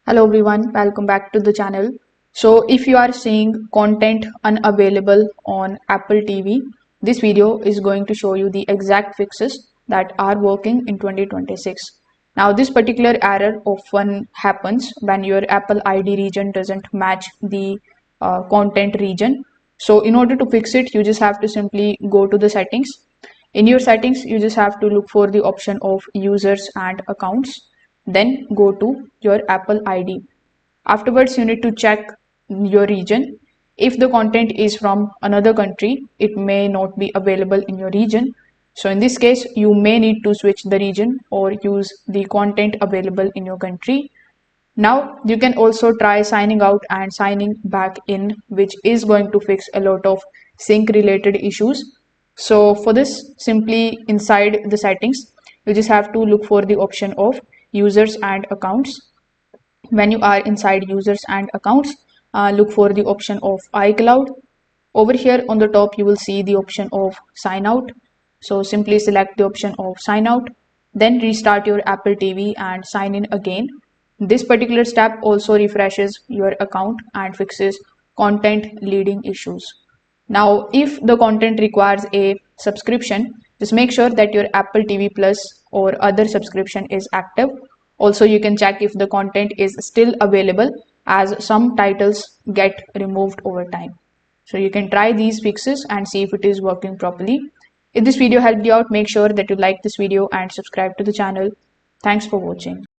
Hello everyone, welcome back to the channel. So if you are seeing content unavailable on Apple TV, this video is going to show you the exact fixes that are working in 2026. Now this particular error often happens when your Apple ID region doesn't match the content region. So in order to fix it, you just have to simply go to the settings. In your settings, you just have to look for the option of users and accounts, then go to your Apple ID. Afterwards, you need to check your region. If the content is from another country, it may not be available in your region. So in this case, you may need to switch the region or use the content available in your country. Now you can also try signing out and signing back in, which is going to fix a lot of sync related issues. So for this, simply inside the settings, you just have to look for the option of users and accounts. When you are inside users and accounts, look for the option of iCloud. Over here on the top, you will see the option of sign out. So simply select the option of sign out, then restart your Apple TV and sign in again. This particular step also refreshes your account and fixes content leading issues. Now, if the content requires a subscription, just make sure that your Apple TV Plus or other subscription is active. Also, you can check if the content is still available, as some titles get removed over time. So you can try these fixes and see if it is working properly. If this video helped you out, make sure that you like this video and subscribe to the channel. Thanks for watching.